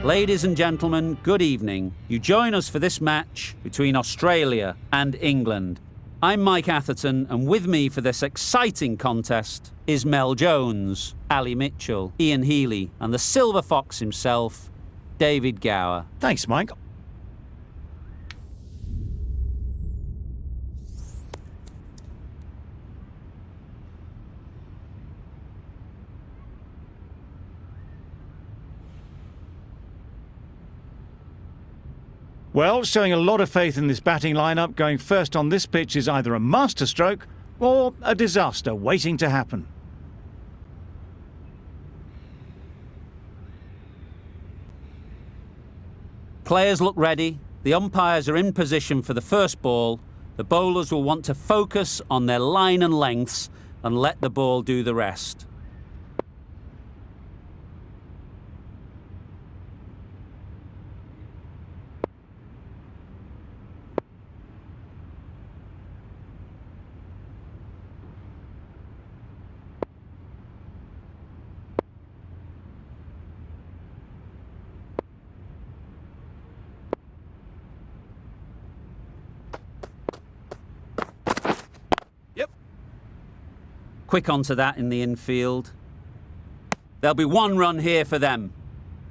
Ladies and gentlemen, good evening. You join us for this match between Australia and England. I'm Mike Atherton, and with me for this exciting contest is Mel Jones, Ali Mitchell, Ian Healy, and the Silver Fox himself, David Gower. Thanks, Mike. Well, showing a lot of faith in this batting lineup, going first on this pitch is either a masterstroke or a disaster waiting to happen. Players look ready. The umpires are in position for the first ball. The bowlers will want to focus on their line and lengths and let the ball do the rest. Quick onto that in the infield. There'll be one run here for them.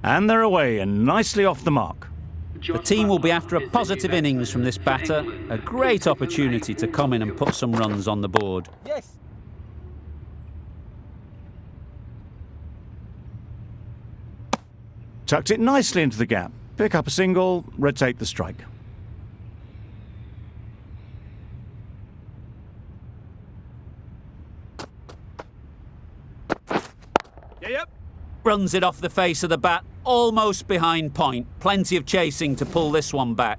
And they're away and nicely off the mark. The team will be after a positive innings from this batter. A great opportunity to come in and put some runs on the board. Yes. Tucked it nicely into the gap. Pick up a single, rotate the strike. Yep. Runs it off the face of the bat, almost behind point. Plenty of chasing to pull this one back.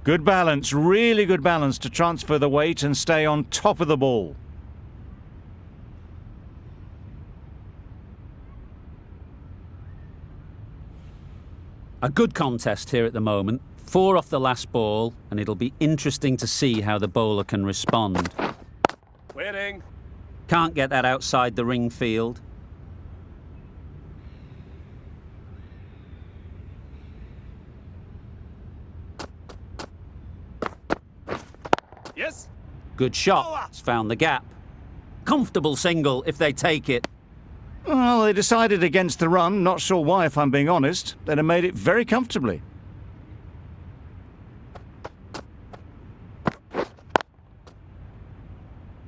Good balance, really good balance to transfer the weight and stay on top of the ball. A good contest here at the moment. 4 off the last ball, and it'll be interesting to see how the bowler can respond. Winning. Can't get that outside the ring field. Yes. Good shot. It's found the gap. Comfortable single if they take it. Well, they decided against the run. Not sure why, if I'm being honest. They'd have made it very comfortably.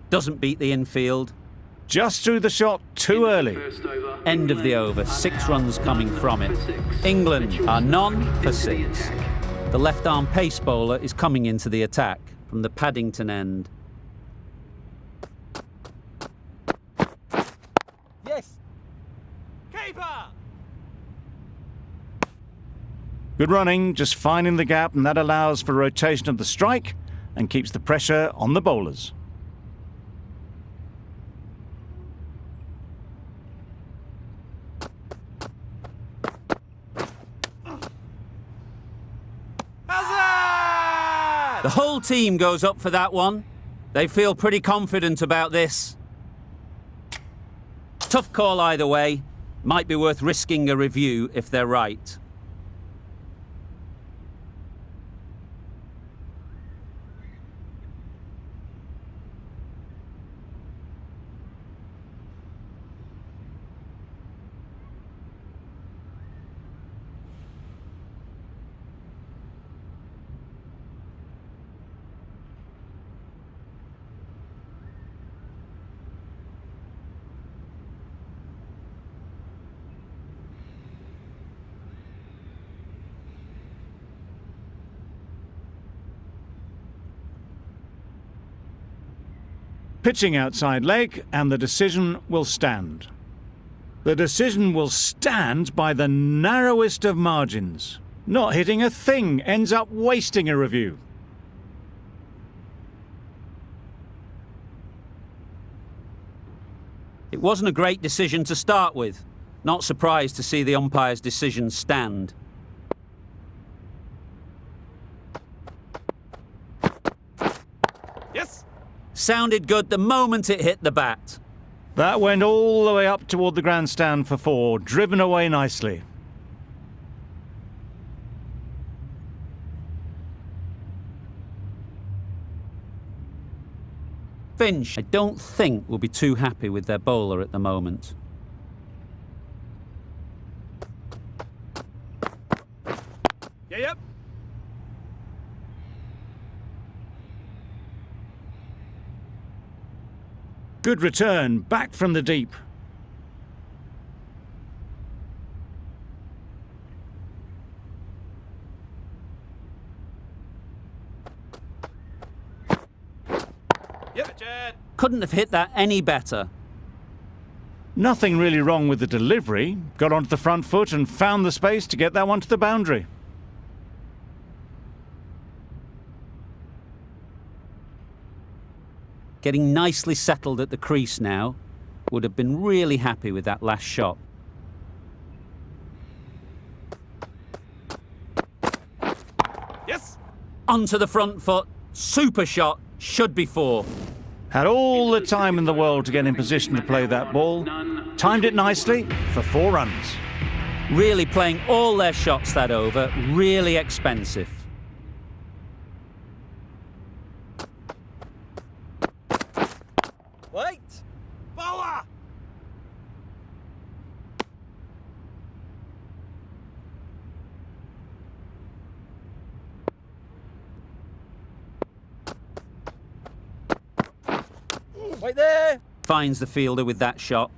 Doesn't beat the infield. Just threw the shot too early. End of the over. 6 runs coming from it. England are none for 6. The left-arm pace bowler is coming into the attack from the Paddington end. Yes. Keeper. Good running, just finding the gap, and that allows for rotation of the strike and keeps the pressure on the bowlers. The whole team goes up for that one. They feel pretty confident about this. Tough call either way. Might be worth risking a review if they're right. Pitching outside leg, and the decision will stand. The decision will stand by the narrowest of margins. Not hitting a thing ends up wasting a review. It wasn't a great decision to start with. Not surprised to see the umpire's decision stand. Yes. Sounded good the moment it hit the bat. That went all the way up toward the grandstand for 4, driven away nicely. Finch, I don't think, will be too happy with their bowler at the moment. Yeah, yep. Good return, back from the deep. Yep, Chad. Couldn't have hit that any better. Nothing really wrong with the delivery. Got onto the front foot and found the space to get that one to the boundary. Getting nicely settled at the crease now. Would have been really happy with that last shot. Yes. Onto the front foot. Super shot. Should be 4. Had all the time in the world to get in position to play that ball. Timed it nicely for 4 runs. Really playing all their shots that over. Really expensive. Wait. Bowler. Wait there. Finds the fielder with that shot.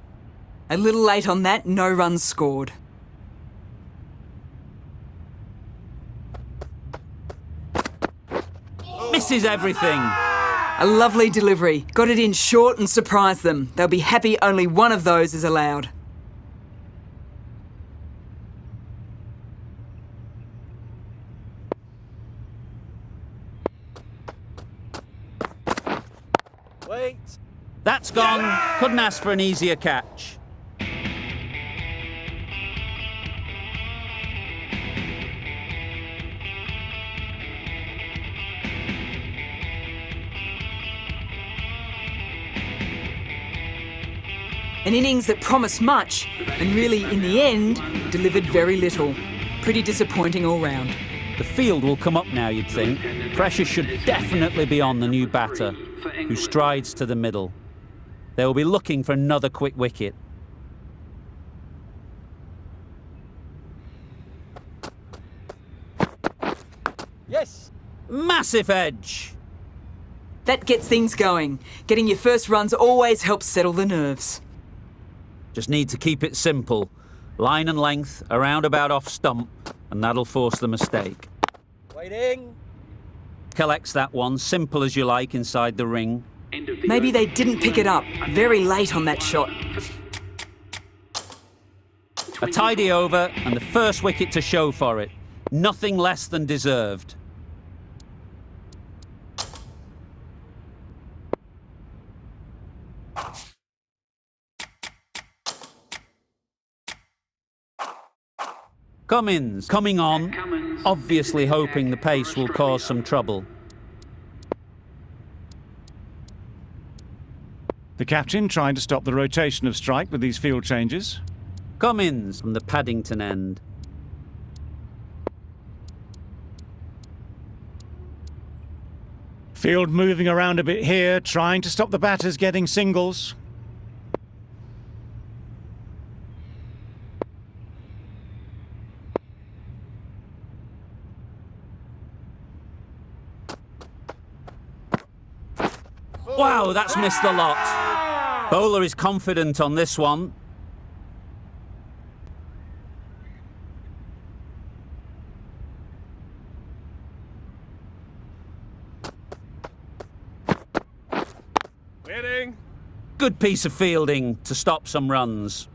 A little late on that, no runs scored. Misses everything. A lovely delivery. Got it in short and surprised them. They'll be happy only one of those is allowed. Wait. That's gone. Couldn't ask for an easier catch. An innings that promised much and really, in the end, delivered very little. Pretty disappointing all round. The field will come up now, you'd think. Pressure should definitely be on the new batter, who strides to the middle. They will be looking for another quick wicket. Yes. Massive edge. That gets things going. Getting your first runs always helps settle the nerves. Just need to keep it simple. Line and length, a roundabout off stump, and that'll force the mistake. Waiting. Collects that one, simple as you like, inside the ring. Maybe they didn't pick it up. Very late on that shot. A tidy over and the first wicket to show for it. Nothing less than deserved. Cummins coming on, obviously hoping the pace will cause some trouble. The captain trying to stop the rotation of strike with these field changes. Cummins from the Paddington end. Field moving around a bit here, trying to stop the batters getting singles. Wow, that's missed the lot. Bowler is confident on this one. Waiting. Good piece of fielding to stop some runs.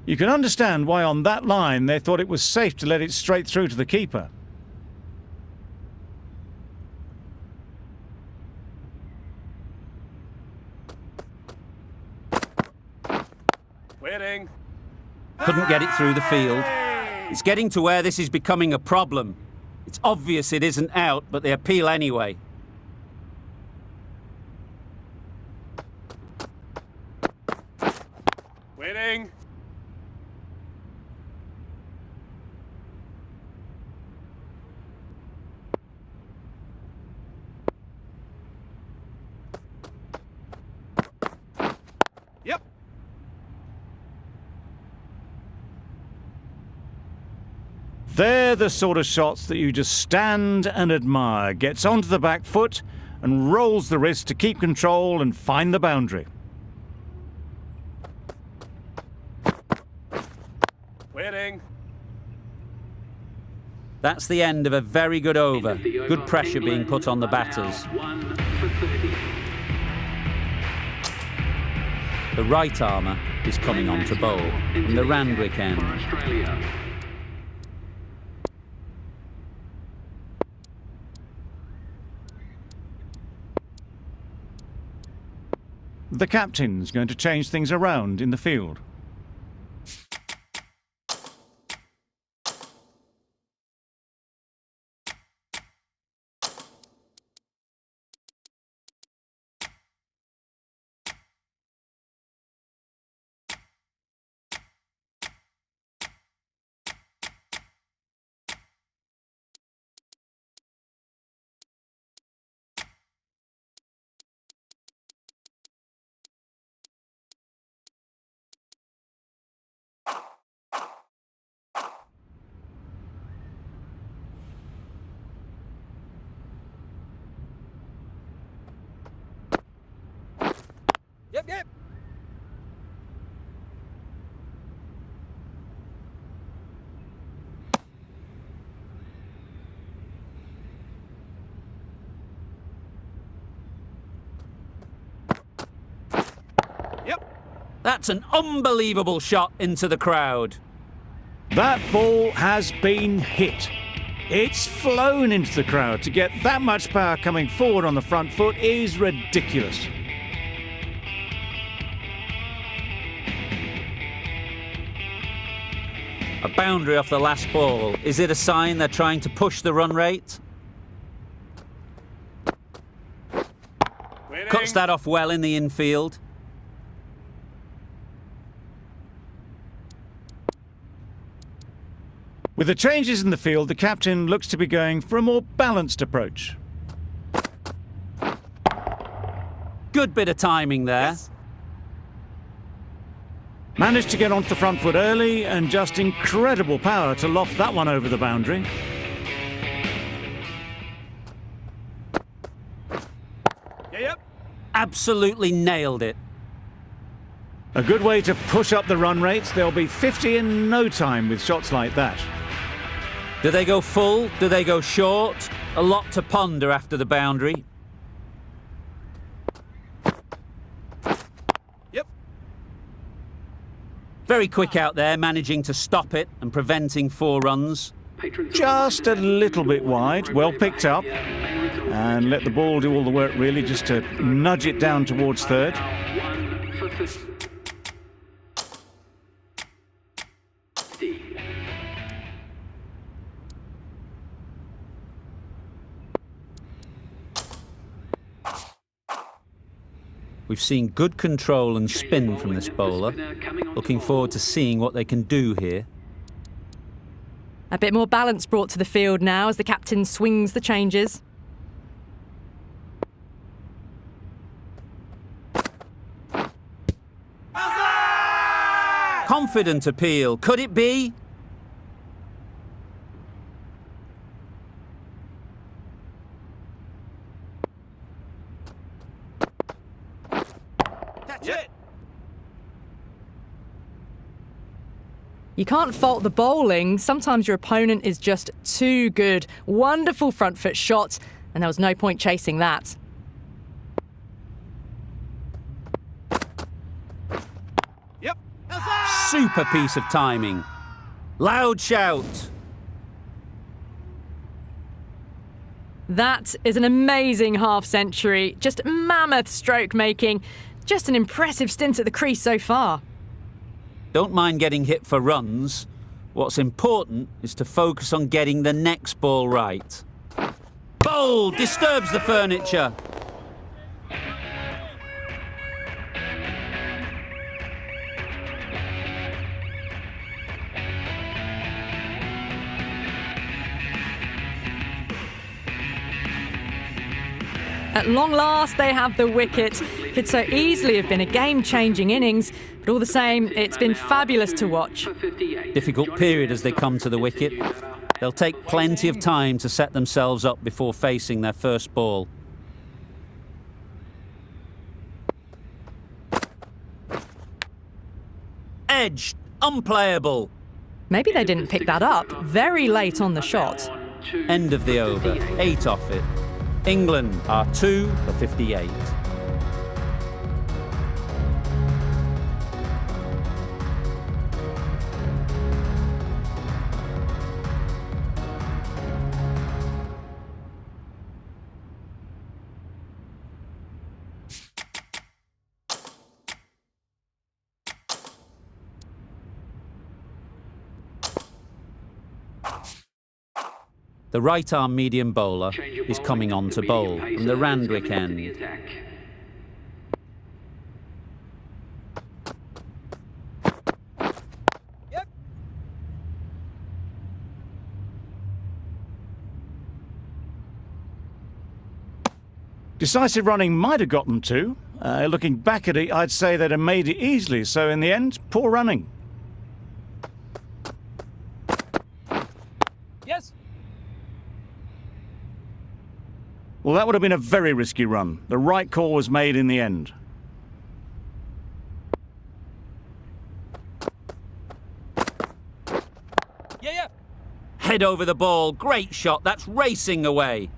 You can understand why on that line they thought it was safe to let it straight through to the keeper. Waiting. Couldn't get it through the field. It's getting to where this is becoming a problem. It's obvious it isn't out, but they appeal anyway. Waiting. They're the sort of shots that you just stand and admire. Gets onto the back foot and rolls the wrist to keep control and find the boundary. Waiting. That's the end of a very good over. Good pressure being put on the batters. The right armour is coming on to bowl from the Randwick end. The captain's going to change things around in the field. Yep. That's an unbelievable shot into the crowd. That ball has been hit. It's flown into the crowd. To get that much power coming forward on the front foot is ridiculous. A boundary off the last ball. Is it a sign they're trying to push the run rate? Waiting. Cuts that off well in the infield. With the changes in the field, the captain looks to be going for a more balanced approach. Good bit of timing there. Yes. Managed to get onto the front foot early and just incredible power to loft that one over the boundary. Yep. Absolutely nailed it. A good way to push up the run rates. They'll be 50 in no time with shots like that. Do they go full? Do they go short? A lot to ponder after the boundary. Yep. Very quick out there, managing to stop it and preventing 4 runs. Just a little bit wide, well picked up. And let the ball do all the work really, just to nudge it down towards third. We've seen good control and spin from this bowler. Looking forward to seeing what they can do here. A bit more balance brought to the field now as the captain swings the changes. Confident appeal. Could it be? Catch it. You can't fault the bowling. Sometimes your opponent is just too good. Wonderful front foot shot, and there was no point chasing that. Yep. Super piece of timing. Loud shout. That is an amazing half-century. Just mammoth stroke making. Just an impressive stint at the crease so far. Don't mind getting hit for runs. What's important is to focus on getting the next ball right. Bold! Disturbs the furniture. At long last, they have the wicket. Could so easily have been a game-changing innings, but all the same, it's been fabulous to watch. Difficult period as they come to the wicket. They'll take plenty of time to set themselves up before facing their first ball. Edged, unplayable. Maybe they didn't pick that up very late on the shot. End of the over, 8 off it. England are 2 for 58. The right-arm medium bowler is coming on to bowl from the Randwick end. Yep. Decisive running might have got them two. Looking back at it, I'd say they'd have made it easily, so in the end, poor running. Yes. Well, that would have been a very risky run. The right call was made in the end. Yeah. Head over the ball, great shot, that's racing away.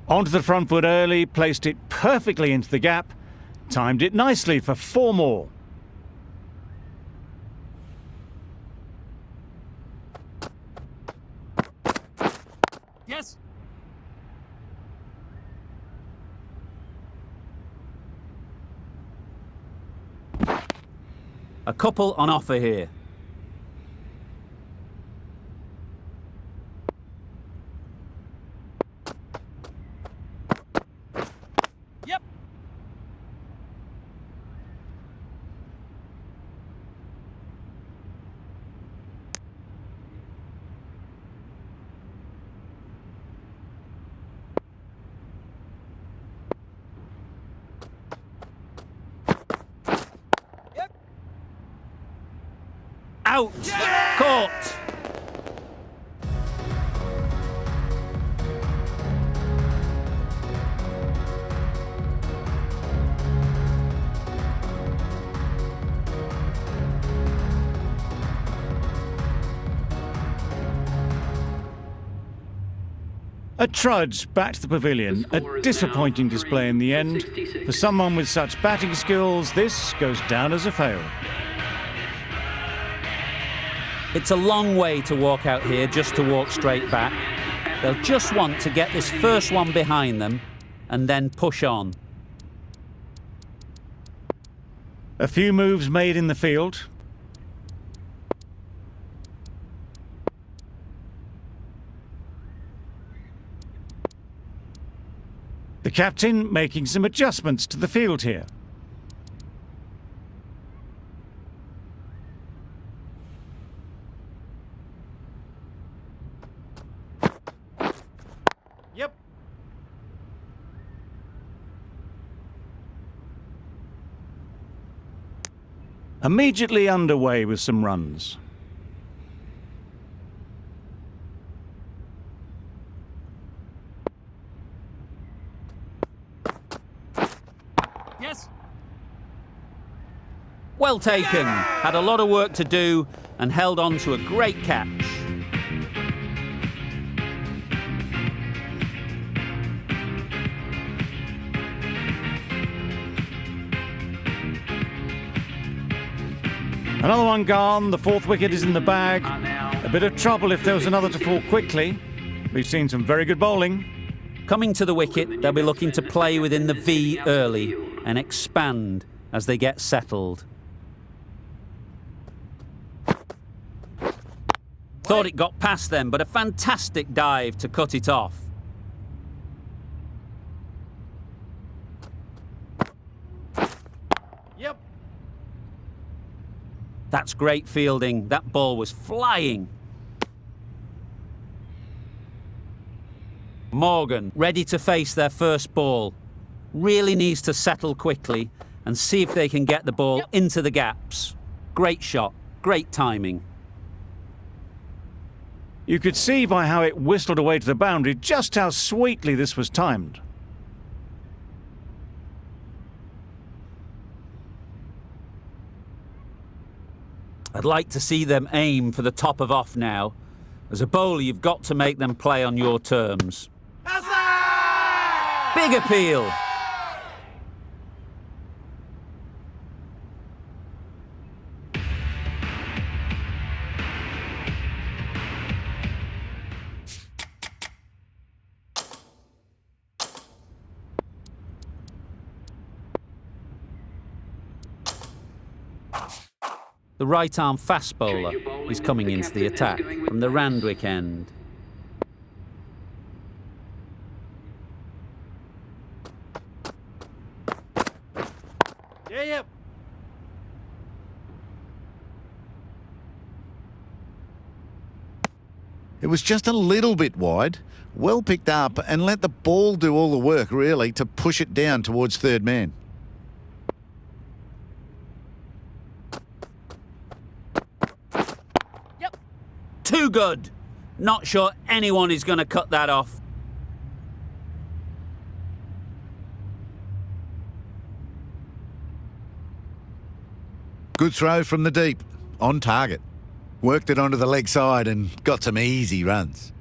Onto the front foot early, placed it perfectly into the gap, timed it nicely for 4 more. Yes. A couple on offer here. Yep. Yep. Out! Caught! A trudge back to the pavilion, a disappointing display in the end. For someone with such batting skills, this goes down as a fail. It's a long way to walk out here just to walk straight back. They'll just want to get this first one behind them and then push on. A few moves made in the field. The captain making some adjustments to the field here. Yep. Immediately underway with some runs. Yes. Well taken. Had a lot of work to do and held on to a great catch. Another one gone, the 4th wicket is in the bag. A bit of trouble if there was another to fall quickly. We've seen some very good bowling. Coming to the wicket, they'll be looking to play within the V early and expand as they get settled. Thought it got past them, but a fantastic dive to cut it off. Yep. That's great fielding. That ball was flying. Morgan, ready to face their first ball. Really needs to settle quickly and see if they can get the ball into the gaps. Great shot, great timing. You could see by how it whistled away to the boundary just how sweetly this was timed. I'd like to see them aim for the top of off now. As a bowler, you've got to make them play on your terms. Big appeal. The right-arm fast bowler is coming into the attack from the Randwick end. Yeah. It was just a little bit wide, well picked up, and let the ball do all the work, really, to push it down towards third man. Too good. Not sure anyone is going to cut that off. Good throw from the deep, on target. Worked it onto the leg side and got some easy runs.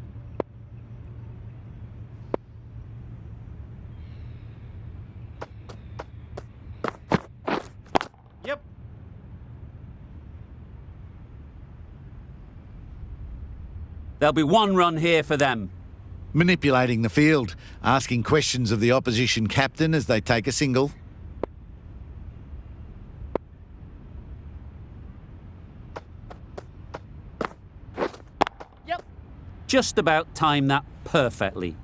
Yep. There'll be one run here for them. Manipulating the field, asking questions of the opposition captain as they take a single. Yep. Just about timed that perfectly.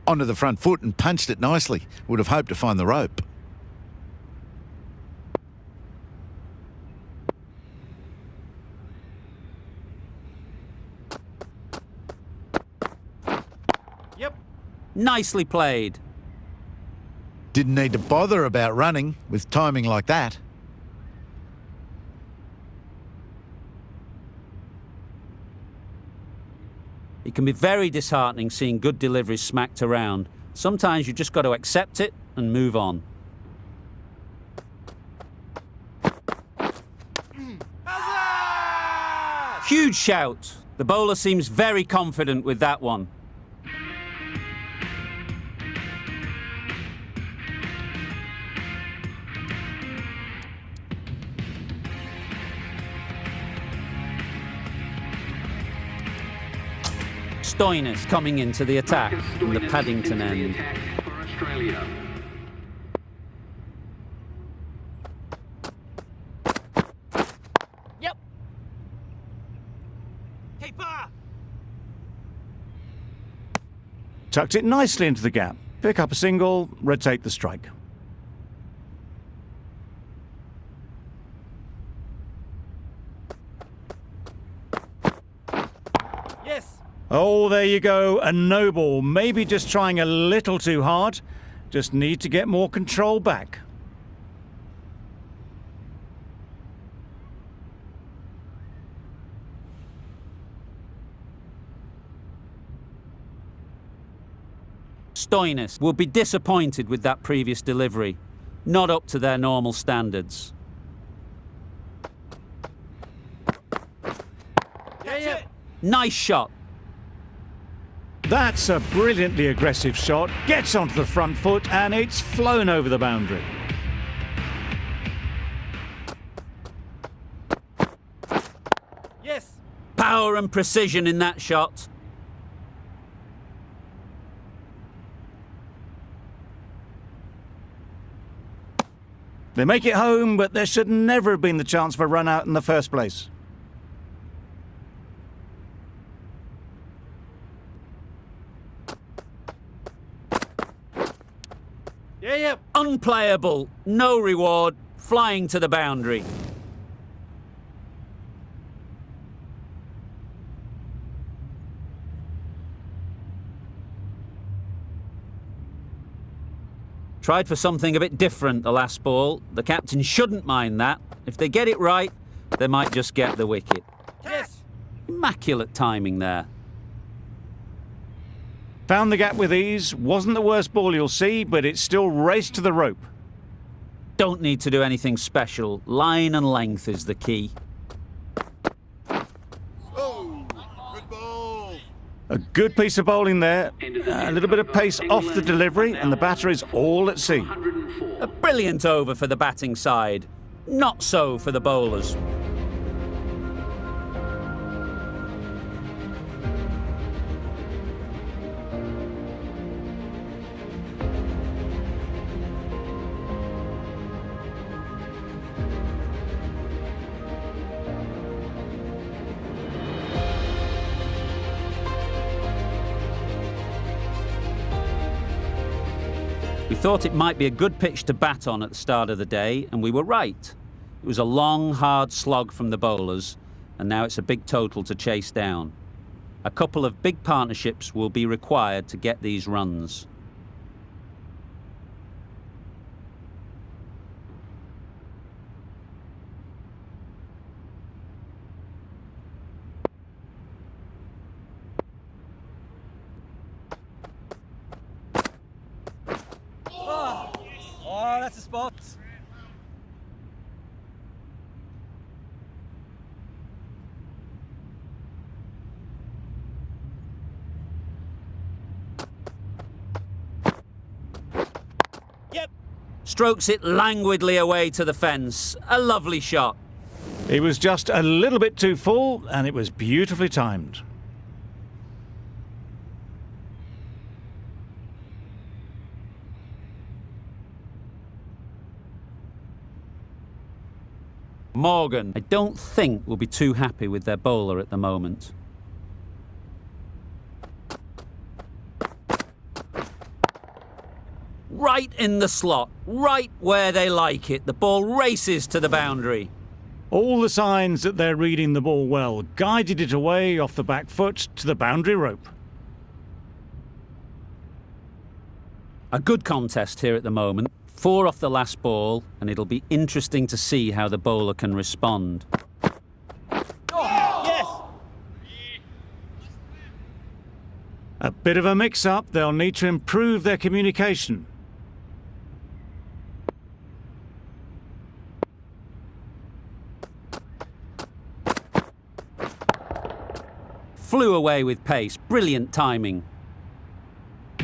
Onto the front foot and punched it nicely. Would have hoped to find the rope. Yep. Nicely played. Didn't need to bother about running with timing like that. It can be very disheartening seeing good deliveries smacked around. Sometimes you just got to accept it and move on. Huge shout. The bowler seems very confident with that one. Stoinis coming into the attack from the Paddington end. Yep. Keeper. Tucked it nicely into the gap. Pick up a single, rotate the strike. Yes. Oh, there you go, a no ball. Maybe just trying a little too hard. Just need to get more control back. Stoinis will be disappointed with that previous delivery. Not up to their normal standards. Yeah. Nice shot. That's a brilliantly aggressive shot. Gets onto the front foot and it's flown over the boundary. Yes. Power and precision in that shot. They make it home, but there should never have been the chance for a run out in the first place. Yeah. Unplayable. No reward. Flying to the boundary. Tried for something a bit different the last ball. The captain shouldn't mind that. If they get it right, They might just get the wicket. Yes. Immaculate timing there. Found the gap with ease. Wasn't the worst ball you'll see, but it still raced to the rope. Don't need to do anything special. Line and length is the key. Oh, good ball. A good piece of bowling there. A little bit of pace off the delivery, and the batter is all at sea. A brilliant over for the batting side. Not so for the bowlers. We thought it might be a good pitch to bat on at the start of the day, and we were right. It was a long, hard slog from the bowlers, and now it's a big total to chase down. A couple of big partnerships will be required to get these runs. Oh, that's a spot. Yep. Strokes it languidly away to the fence. A lovely shot. He was just a little bit too full, and it was beautifully timed. Morgan, I don't think, will be too happy with their bowler at the moment. Right in the slot, right where they like it. The ball races to the boundary. All the signs that they're reading the ball well, guided it away off the back foot to the boundary rope. A good contest here at the moment. 4 off the last ball, and it'll be interesting to see how the bowler can respond. Oh, yes. A bit of a mix-up. They'll need to improve their communication. Flew away with pace. Brilliant timing.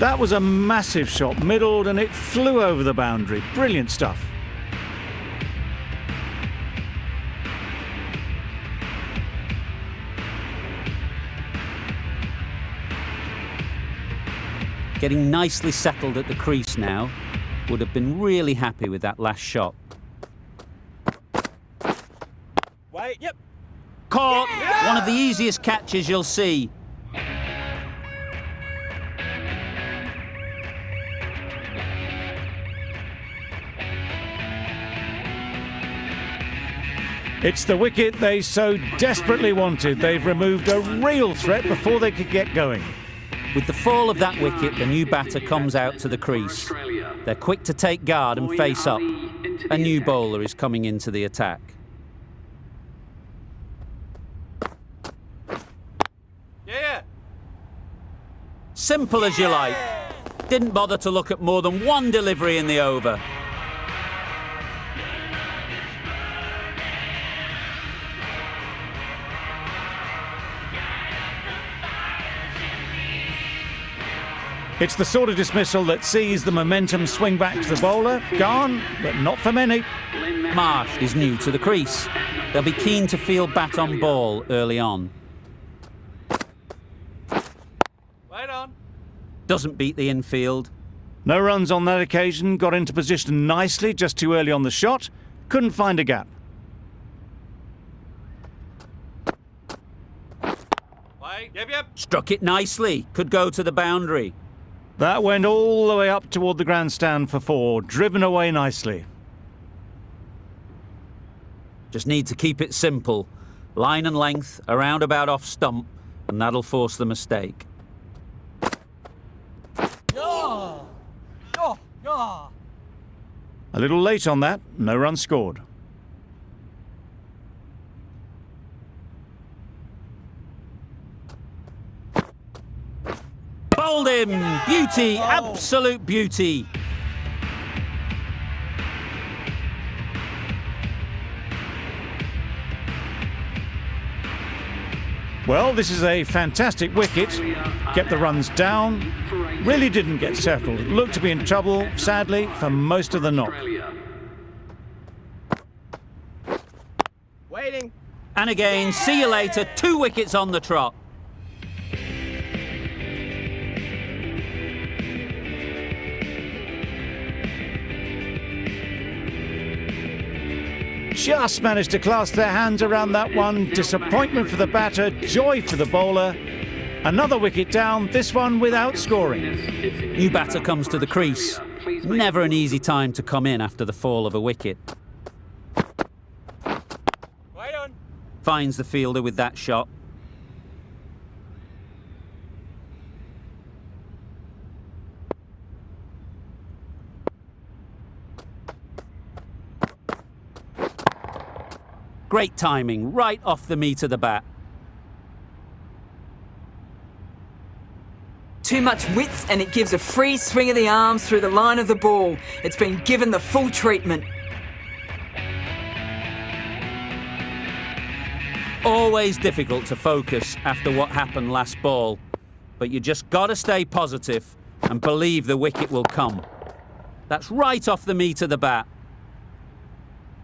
That was a massive shot, middled, and it flew over the boundary. Brilliant stuff. Getting nicely settled at the crease now. Would have been really happy with that last shot. Wait, yep. Caught! One of the easiest catches you'll see. It's the wicket they so desperately wanted. They've removed a real threat before they could get going. With the fall of that wicket, the new batter comes out to the crease. They're quick to take guard and face up. A new bowler is coming into the attack. Yeah. Simple as you like. Didn't bother to look at more than one delivery in the over. It's the sort of dismissal that sees the momentum swing back to the bowler. Gone, but not for many. Marsh is new to the crease. They'll be keen to field bat on ball early on. Wait on. Doesn't beat the infield. No runs on that occasion. Got into position nicely, just too early on the shot. Couldn't find a gap. Wait, yep. Struck it nicely. Could go to the boundary. That went all the way up toward the grandstand for 4, driven away nicely. Just need to keep it simple. Line and length, around about off stump, and that'll force the mistake. Oh. A little late on that, no run scored. him! Beauty, absolute beauty. Well, this is a fantastic wicket. Kept the runs down. Really didn't get settled. Looked to be in trouble, sadly, for most of the knock. Waiting. And again, see you later, 2 wickets on the trot. Just managed to clasp their hands around that one. Disappointment for the batter, joy for the bowler. Another wicket down, this one without scoring. New batter comes to the crease. Never an easy time to come in after the fall of a wicket. Wait on. Finds the fielder with that shot. Great timing, right off the meat of the bat. Too much width and it gives a free swing of the arms through the line of the ball. It's been given the full treatment. Always difficult to focus after what happened last ball, but you just got to stay positive and believe the wicket will come. That's right off the meat of the bat.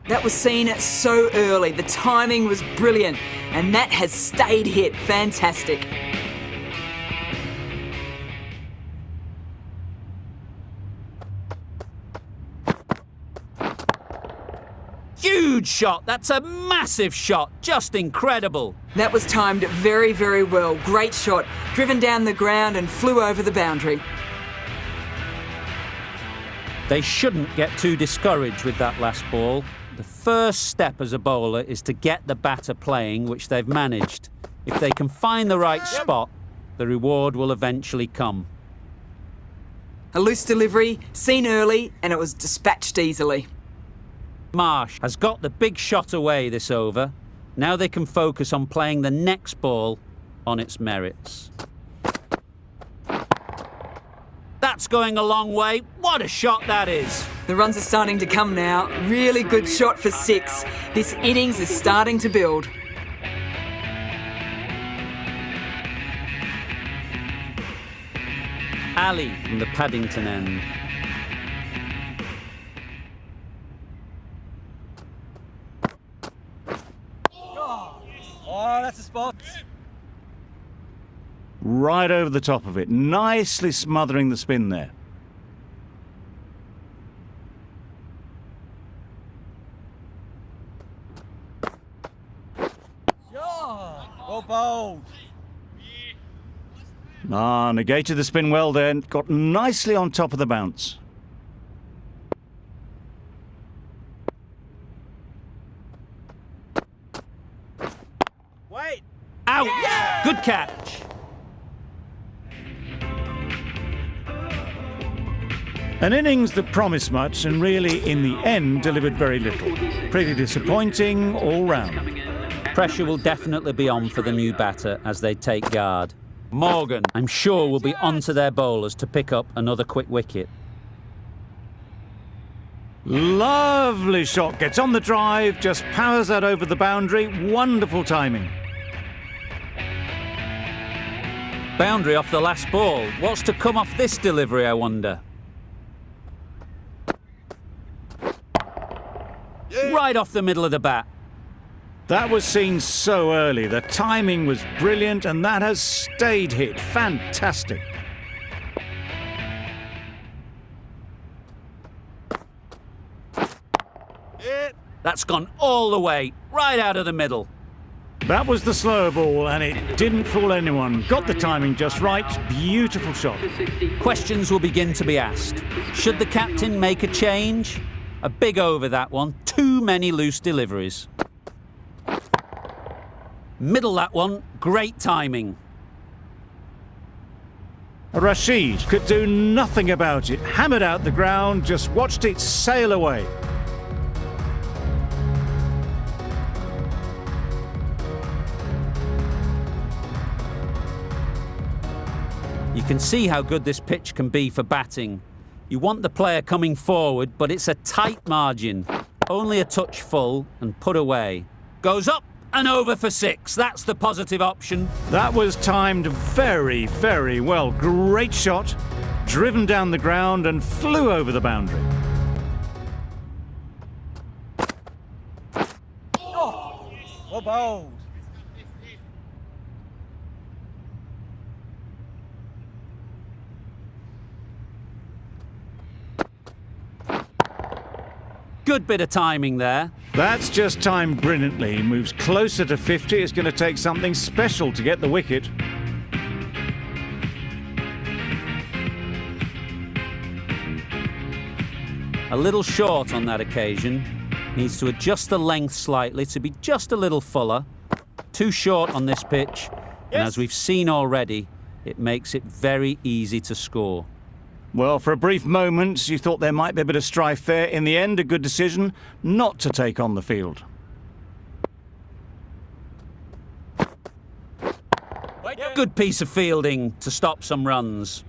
That was seen so early. The timing was brilliant and that has stayed hit. Fantastic. Huge shot, that's a massive shot, just incredible. That was timed very, very well. Great shot. Driven down the ground and flew over the boundary. They shouldn't get too discouraged with that last ball. The first step as a bowler is to get the batter playing, which they've managed. If they can find the right spot, the reward will eventually come. A loose delivery, seen early, and it was dispatched easily. Marsh has got the big shot away this over. Now they can focus on playing the next ball on its merits. That's going a long way. What a shot that is. The runs are starting to come now. Really good shot for 6. This innings is starting to build. Ali from the Paddington end. Oh, that's a spot. Right over the top of it, nicely smothering the spin there. Well bowled. Negated the spin well then, got nicely on top of the bounce. Wait. Out! Yeah! Good catch. An innings that promised much and really, in the end, delivered very little. Pretty disappointing all round. Pressure will definitely be on for the new batter as they take guard. Morgan, I'm sure, will be onto their bowlers to pick up another quick wicket. Lovely shot, gets on the drive, just powers that over the boundary. Wonderful timing. Boundary off the last ball. What's to come off this delivery, I wonder? Right off the middle of the bat. That was seen so early. The timing was brilliant and that has stayed hit. Fantastic. That's gone all the way, right out of the middle. That was the slower ball and it didn't fool anyone. Got the timing just right. Beautiful shot. Questions will begin to be asked. Should the captain make a change? A big over that one. Too many loose deliveries. Middle that one. Great timing. Rashid could do nothing about it. Hammered out the ground, just watched it sail away. You can see how good this pitch can be for batting. You want the player coming forward, but it's a tight margin. Only a touch full and put away. Goes up and over for 6. That's the positive option. That was timed very, very well. Great shot, driven down the ground and flew over the boundary. Well bowled. Good bit of timing there. That's just timed brilliantly. He moves closer to 50. It's going to take something special to get the wicket. A little short on that occasion. Needs to adjust the length slightly to be just a little fuller. Too short on this pitch. And as we've seen already, it makes it very easy to score. Well, for a brief moment, you thought there might be a bit of strife there. In the end, a good decision not to take on the field. Good piece of fielding to stop some runs.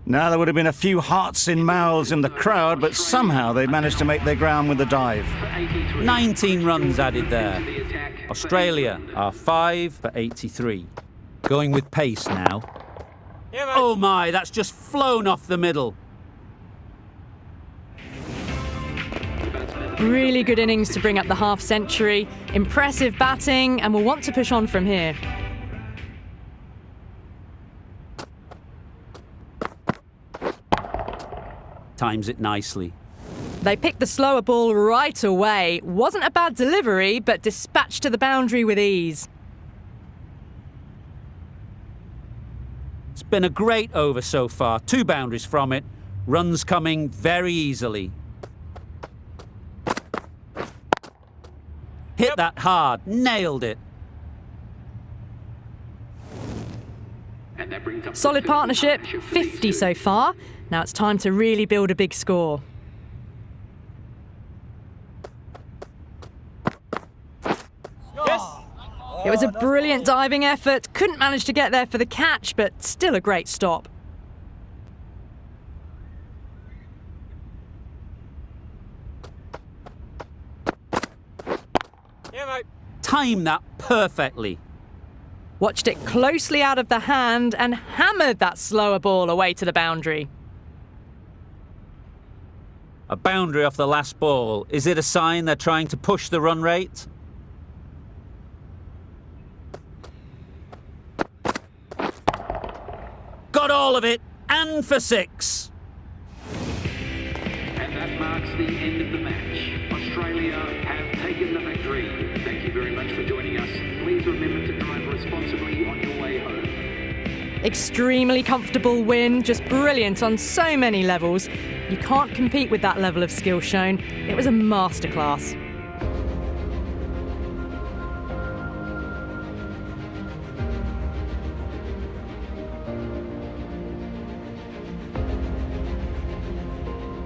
Now, there would have been a few hearts in mouths in the crowd, but somehow they managed to make their ground with a dive. 19 runs added there. Australia are 5 for 83. Going with pace now. Oh my, that's just flown off the middle. Really good innings to bring up the half-century. Impressive batting, and will want to push on from here. Times it nicely. They picked the slower ball right away. Wasn't a bad delivery, but dispatched to the boundary with ease. It's been a great over so far. 2 boundaries from it. Runs coming very easily. Hit that hard. Nailed it. Solid partnership, 50 so far. Now it's time to really build a big score. It was a brilliant diving effort. Couldn't manage to get there for the catch, but still a great stop. Timed that perfectly. Watched it closely out of the hand and hammered that slower ball away to the boundary. A boundary off the last ball. Is it a sign they're trying to push the run rate? Got all of it, and for 6. And that marks the end of the match. Australia have taken the victory. Thank you very much for joining us. Please remember to drive responsibly on your way home. Extremely comfortable win, just brilliant on so many levels. You can't compete with that level of skill shown. It was a masterclass.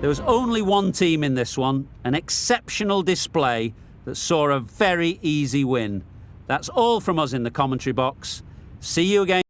There was only one team in this one, an exceptional display that saw a very easy win. That's all from us in the commentary box. See you again.